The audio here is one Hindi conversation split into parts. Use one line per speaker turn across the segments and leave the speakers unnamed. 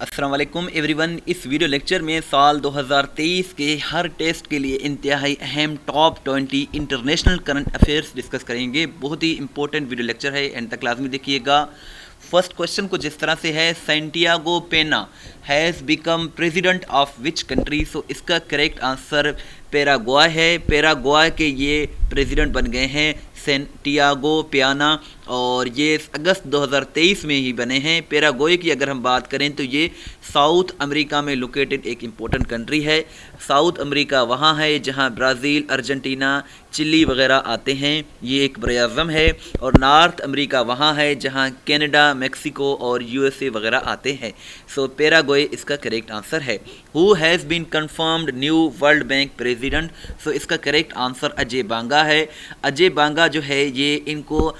अस्सलाम वालेकुम एवरीवन। इस वीडियो लेक्चर में साल 2023 के हर टेस्ट के लिए इंतहाई अहम top 20 international current affairs discuss करेंगे। बहुत ही इंपॉर्टेंट वीडियो लेक्चर है, एंड तक लाजमी देखिएगा। फर्स्ट क्वेश्चन को जिस तरह से है, Santiago Pena has become president of which country. So इसका करेक्ट आंसर पैराग्वाय है। पैराग्वाय के ये प्रेसिडेंट बन गए हैं सैंटियागो पियाना, और ये अगस्त 2023 में ही बने हैं। पैराग्वाय की अगर हम बात करें तो ये साउथ अमेरिका में लोकेटेड एक इम्पोर्टेंट कंट्री है। साउथ अमेरिका वहाँ है जहाँ ब्राज़ील, अर्जेंटीना, चिली वगैरह आते हैं, ये एक बरआज़म है। और नॉर्थ अमेरिका वहाँ है जहाँ कनाडा, मेक्सिको और यूएसए वगैरह आते हैं। सो पैराग्वाय इसका करेक्ट आंसर है। Who has been confirmed new world bank president. So इसका करेक्ट आंसर अजय बांगा है। अजय बांगा जो है ये इनको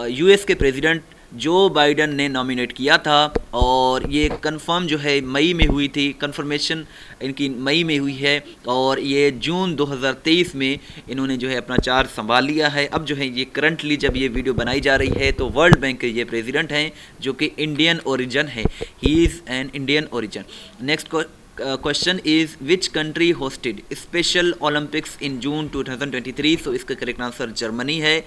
यूएस के प्रेसिडेंट जो बाइडन ने नॉमिनेट किया था, और ये कंफर्म जो है मई में हुई थी, कंफर्मेशन इनकी मई में हुई है, और ये जून 2023 में इन्होंने जो है अपना चार्ज संभाल लिया है। अब जो है ये करंटली जब ये वीडियो बनाई जा रही है तो वर्ल्ड बैंक के ये प्रेसिडेंट हैं जो कि इंडियन ओरिजिन है। He is an Indian origin. Next question is which country hosted Special Olympics in June 2023। So इसका करेक्ट आंसर जर्मनी है।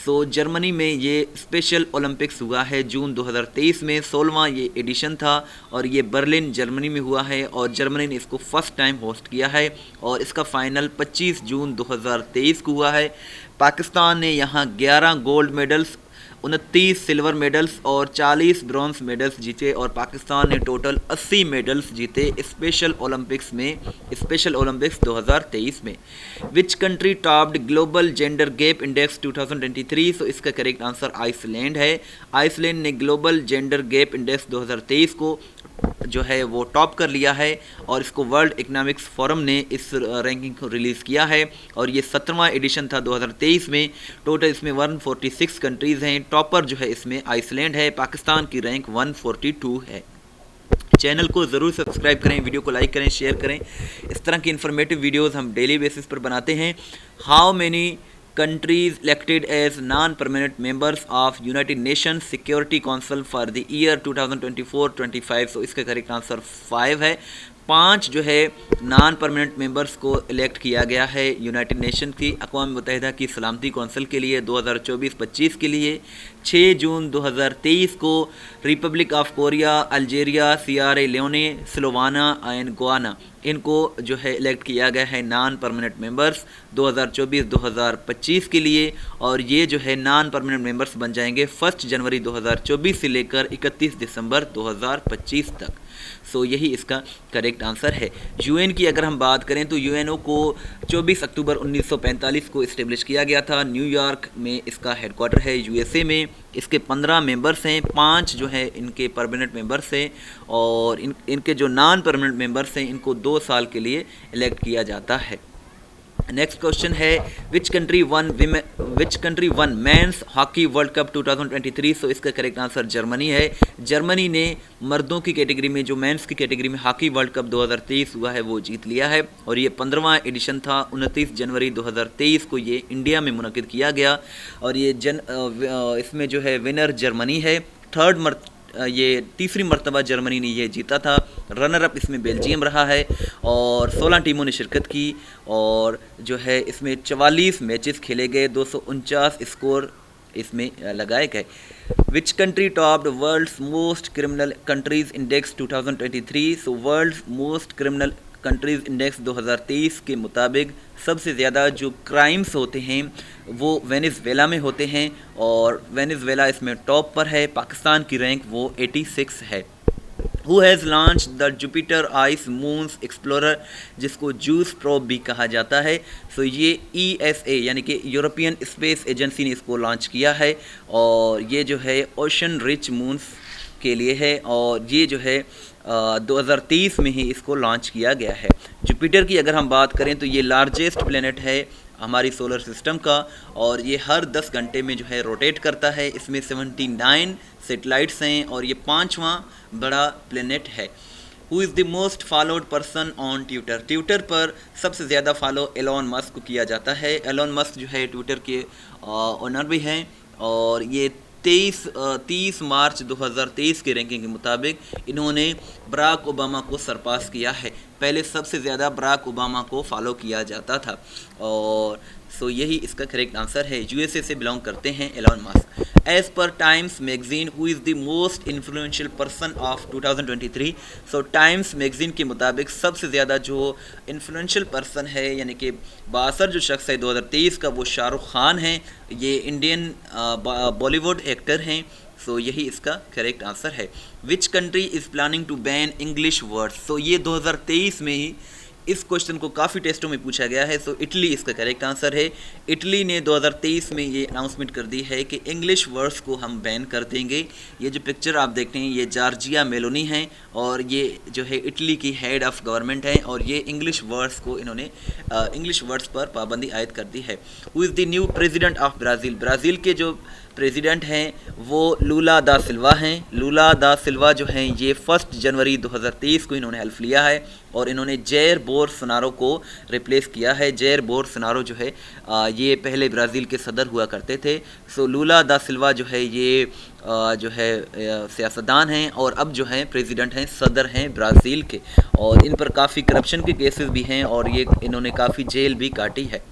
सो जर्मनी में ये स्पेशल ओलंपिक्स हुआ है जून 2023 में। 16वां ये एडिशन था और ये बर्लिन जर्मनी में हुआ है, और जर्मनी ने इसको फर्स्ट टाइम होस्ट किया है, और इसका फाइनल 25 जून 2023 को हुआ है। पाकिस्तान ने यहाँ 11 गोल्ड मेडल्स, 29 सिल्वर मेडल्स और 40 ब्रॉन्ज मेडल्स जीते, और पाकिस्तान ने टोटल 80 मेडल्स जीते स्पेशल ओलंपिक्स 2023 में। विच country topped global gender gap index 2023। So इसका करेक्ट आंसर आइसलैंड है। आइसलैंड ने ग्लोबल जेंडर गैप इंडेक्स 2023 को जो है वो टॉप कर लिया है, और इसको वर्ल्ड इकोनॉमिक्स फोरम ने इस रैंकिंग को रिलीज़ किया है, और ये 17वां एडिशन था 2023 में। टोटल इसमें 146 कंट्रीज़ हैं। टॉपर जो है इसमें आइसलैंड है। पाकिस्तान की रैंक 142 है। चैनल को ज़रूर सब्सक्राइब करें, वीडियो को लाइक करें, शेयर करें। इस तरह की इन्फॉर्मेटिव वीडियोज़ हम डेली बेसिस पर बनाते हैं। How many countries elected as non-permanent members of United Nations Security Council for the year 2024-25। सो इसका करेक्ट आंसर 5 है। 5 जो है नॉन परमानेंट मेंबर्स को इलेक्ट किया गया है यूनाइटेड नेशन की, अक़वाम मुत्तहिदा की सलामती कौंसिल के लिए 2024-25 के लिए। 6 जून 2023 को Republic of Korea, Algeria, Sierra Leone, Slovenia and Guyana, इनको जो है इलेक्ट किया गया है नॉन परमानेंट मेंबर्स 2024-2025 के लिए, और ये जो है नॉन परमानेंट मेंबर्स बन जाएंगे 1 जनवरी 2024 से लेकर 31 दिसंबर 2025 तक। सो यही इसका करेक्ट आंसर है। यूएन की अगर हम बात करें तो यूएनओ को 24 अक्टूबर 1945 को इस्टेब्लिश किया गया था। न्यूयॉर्क में इसका हेडक्वार्टर है, यूएसए में। इसके 15 मेंबर्स हैं, 5 जो है इनके परमानेंट मेंबर्स हैं, और इनके जो नॉन परमानेंट मेंबर्स हैं इनको 2 साल के लिए इलेक्ट किया जाता है। नेक्स्ट क्वेश्चन है which country one men's hockey world cup 2023। So इसका करेक्ट आंसर जर्मनी है। जर्मनी ने मर्दों की कैटेगरी में, जो मेंस की कैटेगरी में हॉकी वर्ल्ड कप 2023 हुआ है वो जीत लिया है, और ये 15वां एडिशन था। 29 जनवरी 2023 को ये इंडिया में मुनक़िद किया गया, और ये इसमें जो है विनर जर्मनी है। ये तीसरी मरतबा जर्मनी ने ये जीता था। रनर अप इसमें बेल्जियम रहा है, और 16 टीमों ने शिरकत की, और जो है इसमें 44 मैचेस खेले गए, 249 स्कोर इसमें लगाए गए। Which country topped world's most criminal countries index 2023। So world's most criminal countries index 2023 के मुताबिक सबसे ज़्यादा जो क्राइम्स होते हैं वो वेनेज़ुएला में होते हैं, और वेनेज़ुएला इसमें टॉप पर है। पाकिस्तान की रैंक वो 86 है। Who has launch the Jupiter ice moons explorer, जिसको जूस प्रोब भी कहा जाता है। सो ये ESA यानी कि यूरोपियन स्पेस एजेंसी ने इसको लॉन्च किया है, और ये जो है ओशन रिच मून्स के लिए है, और ये जो है 2023 में ही इसको लॉन्च किया गया है। जुपिटर की अगर हम बात करें तो ये लार्जेस्ट प्लेनेट है हमारी सोलर सिस्टम का, और ये हर 10 घंटे में जो है रोटेट करता है। इसमें 79 सेटेलाइट्स हैं, और ये 5वां बड़ा प्लेनेट है। Who is the most followed person on Twitter. Twitter पर सबसे ज़्यादा फॉलो एलोन मस्क को किया जाता है। एलोन मस्क जो है ट्विटर के ओनर भी हैं, और ये 30 मार्च 2023 के रैंकिंग के मुताबिक इन्होंने बराक ओबामा को सरपास किया है। पहले सबसे ज़्यादा बराक ओबामा को फॉलो किया जाता था। और सो यही इसका करेक्ट आंसर है। यूएसए से बिलोंग करते हैं Elon Musk. As per Times magazine who is the most influential person of 2023। So Times magazine के मुताबिक सबसे ज़्यादा जो इन्फ्लुएंशियल पर्सन है यानी कि बासर जो शख्स है 2023 का, वो शाहरुख खान है। ये इंडियन बॉलीवुड एक्टर हैं। सो यही इसका करेक्ट आंसर है। Which country is planning to ban English words. So ये 2023 में ही इस क्वेश्चन को काफ़ी टेस्टों में पूछा गया है। सो इटली इसका करेक्ट आंसर है। इटली ने 2023 में ये अनाउंसमेंट कर दी है कि इंग्लिश वर्ड्स को हम बैन कर देंगे। ये जो पिक्चर आप देखते हैं ये जॉर्जिया मेलोनी है और ये जो है इटली की हेड ऑफ गवर्नमेंट है और ये इंग्लिश वर्ड्स को इन्होंने इंग्लिश वर्ड्स पर पाबंदी आयद कर दी है। Who is the new president of Brazil. Brazil के जो प्रेसिडेंट हैं वो लूला दा सिल्वा हैं। लूला दा सिल्वा जो हैं ये 1 जनवरी 2023 को इन्होंने हल्फ लिया है और इन्होंने जैर बोल्सोनारो को रिप्लेस किया है। जैर बोल्सोनारो जो है ये पहले ब्राज़ील के सदर हुआ करते थे। सो लूला दा सिल्वा जो है ये जो है सियासतदान हैं और अब जो हैं प्रेसिडेंट हैं, सदर हैं ब्राज़ील के। और इन पर काफ़ी करप्शन के केसेस भी हैं और ये इन्होंने काफ़ी जेल भी काटी है।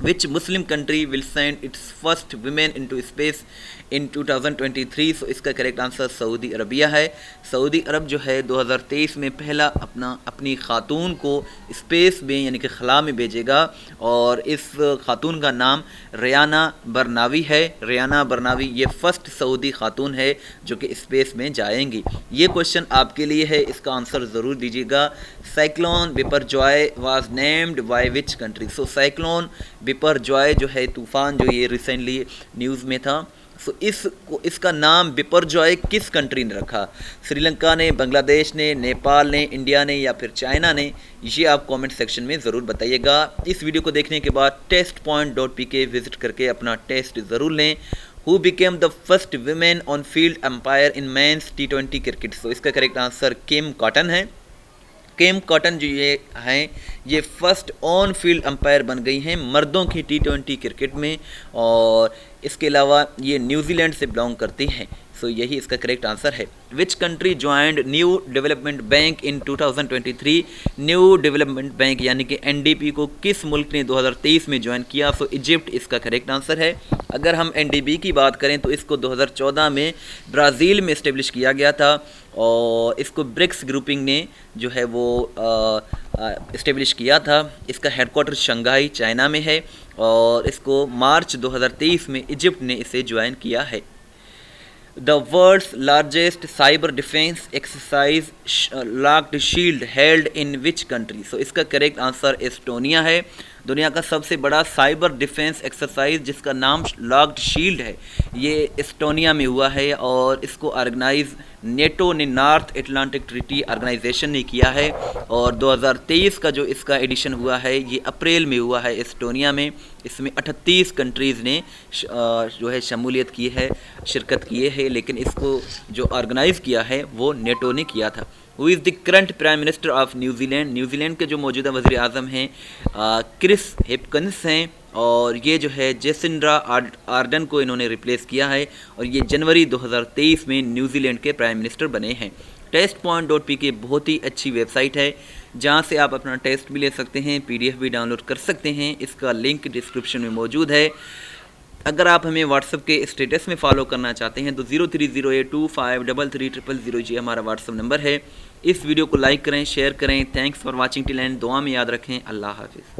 Which Muslim country will send its first women into space in 2023? So इसका करेक्ट आंसर सऊदी अरबिया है। सऊदी अरब जो है 2023 में पहला अपनी खातून को स्पेस में यानी कि खला में भेजेगा और इस खातून का नाम रियाना बरनावी है। रियाना बरनावी ये फर्स्ट सऊदी खातून है जो कि स्पेस में जाएंगी। ये क्वेश्चन आपके लिए है, इसका आंसर ज़रूर दीजिएगा। Cyclone Biparjoy was named by which country. So cyclone Biparjoy जो है तूफ़ान जो ये रिसेंटली न्यूज़ में था, सो इसका नाम बिपरजॉय किस कंट्री ने रखा? श्रीलंका ने, बांग्लादेश ने, नेपाल ने, इंडिया ने या फिर चाइना ने? ये आप कमेंट सेक्शन में ज़रूर बताइएगा। इस वीडियो को देखने के बाद testpoint.pk विजिट करके अपना टेस्ट ज़रूर लें। Who became the first women on field umpire in men's T20 cricket? So इसका करेक्ट आंसर किम कॉटन है। किम कॉटन जो ये हैं ये फर्स्ट ऑन फील्ड अंपायर बन गई हैं मर्दों की T20 क्रिकेट में और इसके अलावा ये न्यूजीलैंड से बिलोंग करती हैं। सो यही इसका करेक्ट आंसर है। Which country joined new development bank in 2023? New development bank यानी कि NDB को किस मुल्क ने 2023 में ज्वाइन किया? सो इजिप्ट इसका करेक्ट आंसर है। अगर हम NDB की बात करें तो इसको 2014 में ब्राज़ील में इस्टेब्लिश किया गया था और इसको ब्रिक्स ग्रुपिंग ने जो है वो इस्टेब्लिश किया था। इसका हेडक्वार्टर शंघाई चाइना में है और इसको मार्च 2023 में इजिप्ट ने इसे ज्वाइन किया है। The world's largest cyber defence exercise Locked Shields held in which country? So इसका करेक्ट आंसर एस्टोनिया है। दुनिया का सबसे बड़ा साइबर डिफेंस एक्सरसाइज जिसका नाम लॉक्ड शील्ड है ये एस्टोनिया में हुआ है और इसको ऑर्गेनाइज नेटो ने, नॉर्थ अटलांटिक ट्रीटी ऑर्गेनाइजेशन ने किया है और 2023 का जो इसका एडिशन हुआ है ये अप्रैल में हुआ है एस्टोनिया में। इसमें 38 कंट्रीज़ ने जो है शमूलियत की है, शिरकत किए है, लेकिन इसको जो ऑर्गेनाइज़ किया है वो नेटो ने किया था। Who is the current prime minister of New Zealand? New Zealand के जो मौजूदा वज़ीर आज़म हैं क्रिस हिपकिंस हैं और ये जो है जेसिंड्रा आर्डन को इन्होंने रिप्लेस किया है और ये जनवरी 2023 में न्यूजीलैंड के प्राइम मिनिस्टर बने हैं। testpoint.pk बहुत ही अच्छी वेबसाइट है जहाँ से आप अपना टेस्ट भी ले सकते हैं, PDF भी डाउनलोड कर सकते हैं। इसका लिंक डिस्क्रिप्शन में मौजूद है। अगर आप हमें व्हाट्सएप के स्टेटस में फॉलो करना चाहते हैं तो 0308253300 ये हमारा व्हाट्सएप नंबर है। इस वीडियो को लाइक करें, शेयर करें। Thanks for watching till and. दुआ में याद रखें। अल्लाह हाफिज़।